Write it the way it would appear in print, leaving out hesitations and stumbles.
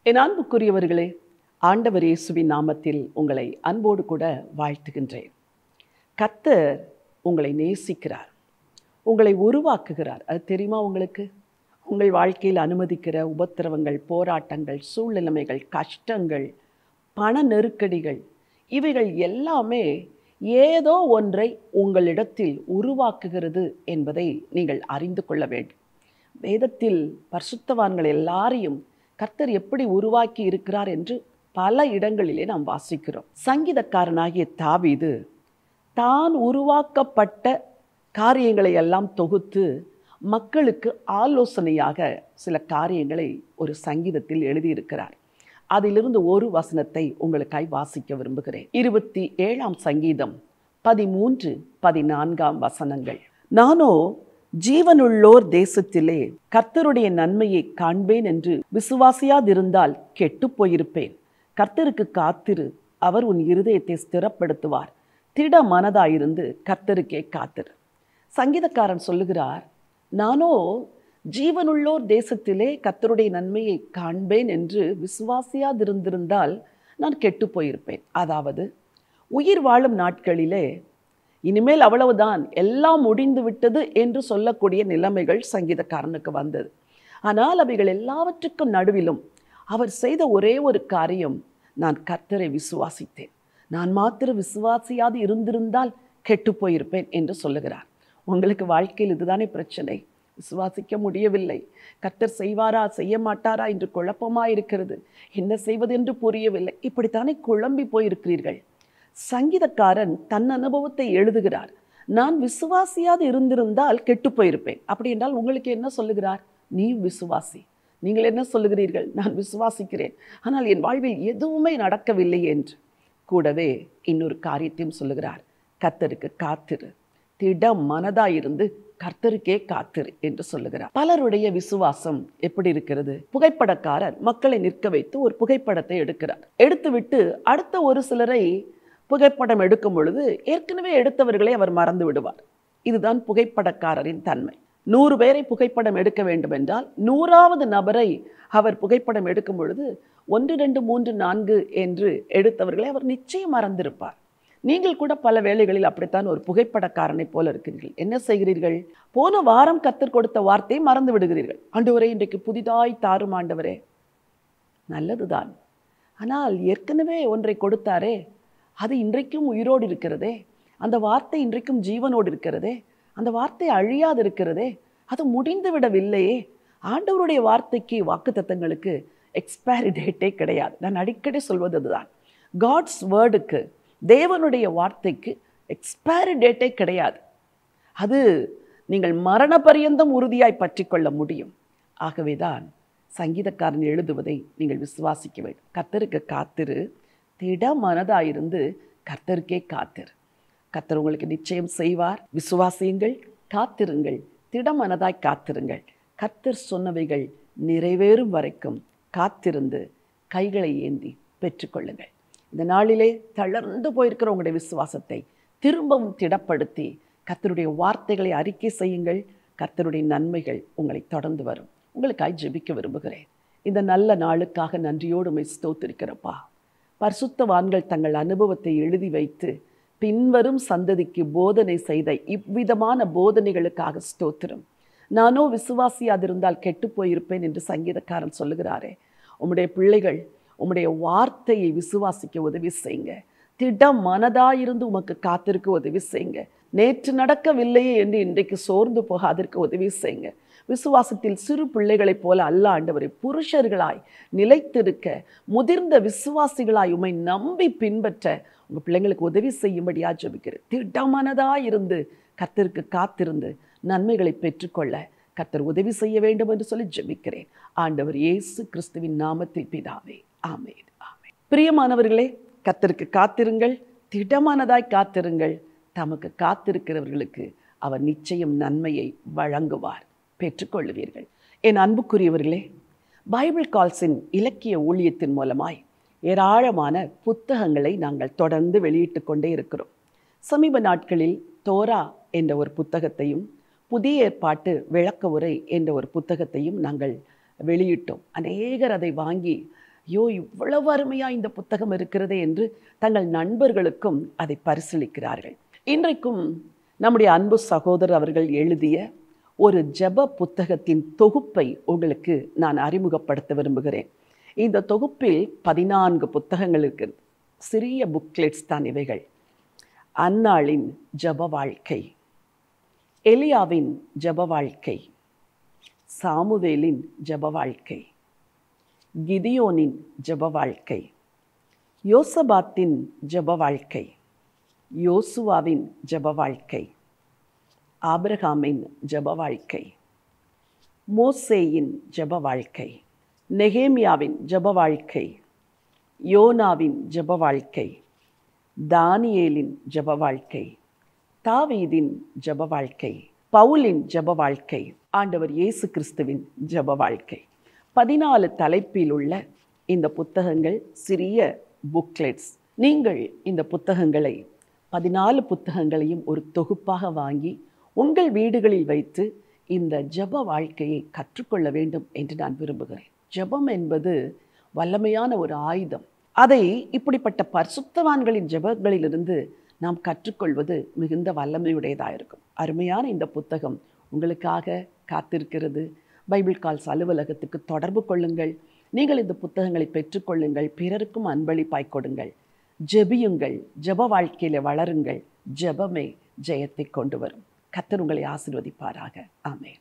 என் அன்புக்குரியவர்களே, ஆண்டவர் இயேசுவின் நாமத்தில் உங்களை அன்போடு கூட வாழ்த்துகின்றேன். கர்த்தர் உங்களை நேசிக்கிறார், உங்களை உருவாக்குகிறார். அது தெரியுமா உங்களுக்கு? உங்கள் வாழ்க்கையில் அனுமதிக்கிற உபத்திரவங்கள், போராட்டங்கள், சூழ்நிலைமைகள், கஷ்டங்கள், பண நெருக்கடிகள், இவைகள் எல்லாமே ஏதோ ஒன்றை உங்களிடத்தில் உருவாக்குகிறது என்பதை நீங்கள் அறிந்து கொள்ள வேண்டும். வேதத்தில் பரிசுத்தவான்கள் எல்லாரையும் கர்த்தர் எப்படி உருவாக்கி இருக்கிறார் என்று பல இடங்களிலே நாம் வாசிக்கிறோம். சங்கீதக்காரனாகிய தாவீது தான் உருவாக்கப்பட்ட காரியங்களை எல்லாம் தொகுத்து மக்களுக்கு ஆலோசனையாக சில காரியங்களை ஒரு சங்கீதத்தில் எழுதியிருக்கிறார். அதிலிருந்து ஒரு வசனத்தை உங்களுக்காய் வாசிக்க விரும்புகிறேன். 27ஆம் சங்கீதம் 13, 14 வசனங்கள். நானோ ஜீவனுள்ளோர் தேசத்திலே கர்த்தருடைய நன்மையை காண்பேன் என்று விசுவாசியாதிருந்தால் கெட்டு போயிருப்பேன். கர்த்தருக்கு காத்திரு, அவர் உன் இருதயத்தை ஸ்திரப்படுத்துவார். திட மனதாயிருந்து கர்த்தருக்கே காத்திரு. சங்கீதக்காரன் சொல்லுகிறார், நானோ ஜீவனுள்ளோர் தேசத்திலே கர்த்தருடைய நன்மையை காண்பேன் என்று விசுவாசியாதிருந்திருந்தால் நான் கெட்டு போயிருப்பேன். அதாவது உயிர் வாழும் நாட்களிலே இனிமேல் அவ்வளவுதான், எல்லாம் முடிந்து விட்டது என்று சொல்லக்கூடிய நிலைமைகள் சங்கீதக்காரனுக்கு வந்தது. ஆனால் அவைகள் எல்லாவற்றுக்கும் நடுவிலும் அவர் செய்த ஒரே ஒரு காரியம், நான் கர்த்தரை விசுவாசித்தேன், நான் மாத்திரம் விசுவாசியாது இருந்திருந்தால் கெட்டு போயிருப்பேன் என்று சொல்லுகிறார். உங்களுக்கு வாழ்க்கையில் இதுதானே பிரச்சனை? விசுவாசிக்க முடியவில்லை. கர்த்தர் செய்வாரா செய்ய மாட்டாரா என்று குழப்பமாக இருக்கிறது. என்ன செய்வது என்று புரியவில்லை. இப்படித்தானே குழம்பி போயிருக்கிறீர்கள். சங்கீதக்காரன் தன் அனுபவத்தை எழுதுகிறார். நான் விசுவாசியாது இருந்திருந்தால் கெட்டு போயிருப்பேன். அப்படி என்றால் உங்களுக்கு என்ன சொல்லுகிறார்? நீ விசுவாசி. நீங்கள் என்ன சொல்லுகிறீர்கள்? நான் விசுவாசிக்கிறேன், ஆனால் என் வாழ்வில் எதுவுமே நடக்கவில்லை என்று. கூடவே இன்னொரு காரியத்தையும் சொல்லுகிறார், கர்த்தருக்கு காத்திரு, திடம் மனதாயிருந்து கர்த்தருக்கே காத்திரு என்று சொல்லுகிறார். பலருடைய விசுவாசம் எப்படி இருக்கிறது? புகைப்படக்காரர் மக்களை நிற்க வைத்து ஒரு புகைப்படத்தை எடுக்கிறார். எடுத்துவிட்டு அடுத்த ஒரு சிலரை புகைப்படம் எடுக்கும் பொழுது ஏற்கனவே எடுத்தவர்களை அவர் மறந்து விடுவார். இதுதான் புகைப்படக்காரரின் தன்மை. 100 பேரை புகைப்படம் எடுக்க வேண்டும் என்றால் 100வது நபரை அவர் புகைப்படம் எடுக்கும் பொழுது 1, 2, 3, 4 என்று எடுத்தவர்களை அவர் நிச்சயம் மறந்திருப்பார். நீங்கள் கூட பல வேளைகளில் அப்படித்தான் ஒரு புகைப்படக்காரனை போல இருக்கிறீர்கள். என்ன செய்கிறீர்கள்? போன வாரம் கர்த்தர் கொடுத்த வார்த்தையை மறந்து விடுகிறீர்கள். ஆண்டவரே, இன்றைக்கு புதிதாய் தாரும் ஆண்டவரே. நல்லதுதான், ஆனால் ஏற்கனவே ஒன்றை கொடுத்தாரே, அது இன்றைக்கும் உயிரோடு இருக்கிறதே, அந்த வார்த்தை இன்றைக்கும் ஜீவனோடு இருக்கிறதே, அந்த வார்த்தை அழியாது இருக்கிறதே, அது முடிந்து விடவில்லையே. ஆண்டவருடைய வார்த்தைக்கு, வாக்குத்தத்தங்களுக்கு எக்ஸ்பைரி டேட்டே கிடையாது. நான் அடிக்கடி சொல்வது அதுதான். காட்ஸ் வேர்டுக்கு, தேவனுடைய வார்த்தைக்கு எக்ஸ்பைரி டேட்டே கிடையாது. அது நீங்கள் மரண பரியந்தம் உறுதியாய் பற்றி கொள்ள முடியும். ஆகவேதான் சங்கீதக்காரன் எழுதுவதை நீங்கள் விசுவாசிக்க வேண்டும். கர்த்தருக்கு காத்திரு, திட மனதாயிருந்து கர்த்தருக்கே காத்திரு. கர்த்தர் உங்களுக்கு நிச்சயம் செய்வார். விசுவாசியுங்கள், காத்திருங்கள், திடமனதாய் காத்திருங்கள். கர்த்தர் சொன்னவைகள் நிறைவேறும் வரைக்கும் காத்திருந்து கைகளை ஏந்தி பெற்றுக்கொள்ளுங்கள். இந்த நாளிலே தளர்ந்து போயிருக்கிற உங்களுடைய விசுவாசத்தை திரும்பவும் திடப்படுத்தி கர்த்தருடைய வார்த்தைகளை அறிக்கை செய்யுங்கள். கர்த்தருடைய நன்மைகள் உங்களை தொடர்ந்து வரும். உங்களுக்காய் ஜெபிக்க விரும்புகிறேன். இந்த நல்ல நாளுக்காக நன்றியோடு உம்மை ஸ்தோத்திரிக்கிறப்பா. பரிசுத்தவான்கள் தங்கள் அனுபவத்தை எழுதி வைத்து பின்வரும் சந்ததிக்கு போதனை செய்த இவ்விதமான போதனைகளுக்காக ஸ்தோத்திரம். நானோ விசுவாசியாதிருந்தால் கெட்டு போயிருப்பேன் என்று சங்கீதக்காரன் சொல்லுகிறாரே. உம்முடைய பிள்ளைகள் உம்முடைய வார்த்தையை விசுவாசிக்க உதவி செய்யுங்க. திடம் மனதாயிருந்து உமக்கு காத்திருக்க உதவி செய்யுங்க. நேற்று நடக்கவில்லையே என்று இன்றைக்கு சோர்ந்து போக அதற்கு உதவி செய்யுங்க. விசுவாசத்தில் சிறு பிள்ளைகளைப் போல அல்ல ஆண்டவரை, புருஷர்களாய் நிலைத்திருக்க, முதிர்ந்த விசுவாசிகளாய் உம்மை நம்பி பின்பற்ற உங்கள் பிள்ளைங்களுக்கு உதவி செய்யும்படியா ஜெபிக்கிறேன். திடமனதாயிருந்து கர்த்தருக்கு காத்திருந்து நன்மைகளை பெற்றுக்கொள்ள கர்த்தர் உதவி செய்ய வேண்டும் என்று சொல்லி ஜெபிக்கிறேன். ஆண்டவர் இயேசு கிறிஸ்துவின் நாமத்தில் பிதாவே, ஆமென், ஆமென். பிரியமானவர்களே, கர்த்தருக்கு காத்திருங்கள், திடமானதாய் காத்திருங்கள். தமக்கு காத்திருக்கிறவர்களுக்கு அவர் நிச்சயம் நன்மையை வழங்குவார், பெற்றுக்கொள்ளுவீர்கள். என் அன்புக்குரியவர்களே, பைபிள் கால்ஸின் இலக்கிய ஊழியத்தின் மூலமாய் ஏராளமான புத்தகங்களை நாங்கள் தொடர்ந்து வெளியிட்டு கொண்டே இருக்கிறோம். சமீப நாட்களில் தோரா என்ற ஒரு புத்தகத்தையும் புதிய ஏற்பாட்டு விளக்க உரை என்ற ஒரு புத்தகத்தையும் நாங்கள் வெளியிட்டோம். அநேகர் அதை வாங்கி ஐயோ, இவ்வளவு அருமையாக இந்த புத்தகம் இருக்கிறதே என்று தங்கள் நண்பர்களுக்கும் அதை பரிசீலிக்கிறார்கள். இன்றைக்கும் நம்முடைய அன்பு சகோதரர் அவர்கள் எழுதிய ஒரு ஜெப புத்தகத்தின் தொகுப்பை உங்களுக்கு நான் அறிமுகப்படுத்த விரும்புகிறேன். இந்த தொகுப்பில் 14 புத்தகங்கள் இருக்கிறது. சிறிய புக்லெட்ஸ் தான் இவைகள். அன்னாளின் ஜெப வாழ்க்கை, எலியாவின் ஜெப வாழ்க்கை, சாமுவேலின் ஜெப வாழ்க்கை, கிதியோனின் ஜெப வாழ்க்கை, யோசபாத்தின் ஜெப வாழ்க்கை, யோசுவாவின் ஜெப வாழ்க்கை, ஆபிரகாமின் ஜெப வாழ்க்கை, மோசேயின் ஜெப வாழ்க்கை, நெகேமியாவின் ஜெப வாழ்க்கை, யோனாவின் ஜெப வாழ்க்கை, தானியேலின் ஜெப வாழ்க்கை, தாவீதின் ஜெப வாழ்க்கை, பவுலின் ஜெப வாழ்க்கை, ஆண்டவர் இயேசு கிறிஸ்துவின் ஜெப வாழ்க்கை. 14 தலைப்பில் உள்ள இந்த புத்தகங்கள் சிறிய புக்லெட்ஸ். நீங்கள் இந்த புத்தகங்களை 14 புத்தகங்களையும் ஒரு தொகுப்பாக வாங்கி உங்கள் வீடுகளில் வைத்து இந்த ஜெப வாழ்க்கையை கற்றுக்கொள்ள வேண்டும் என்று நான் விரும்புகிறேன். ஜெபம் என்பது வல்லமையான ஒரு ஆயுதம். அதை இப்படிப்பட்ட பரிசுத்தவான்களின் ஜெபங்களிலிருந்து நாம் கற்றுக்கொள்வது மிகுந்த வல்லமையுடையதாக இருக்கும். அருமையான இந்த புத்தகம் உங்களுக்காக காத்திருக்கிறது. பைபிள் கால்ஸ் அலுவலகத்துக்கு தொடர்பு கொள்ளுங்கள். நீங்கள் இந்த புத்தகங்களை பெற்றுக்கொள்ளுங்கள். பிறருக்கும் அன்பளிப்பாய் கொடுங்கள். ஜெபியுங்கள். ஜெப வாழ்க்கையில் வளருங்கள். ஜெபமே ஜெயத்தை கொண்டு வரும். கர்த்தர் உங்களை ஆசீர்வதிப்பாராக. ஆமென்.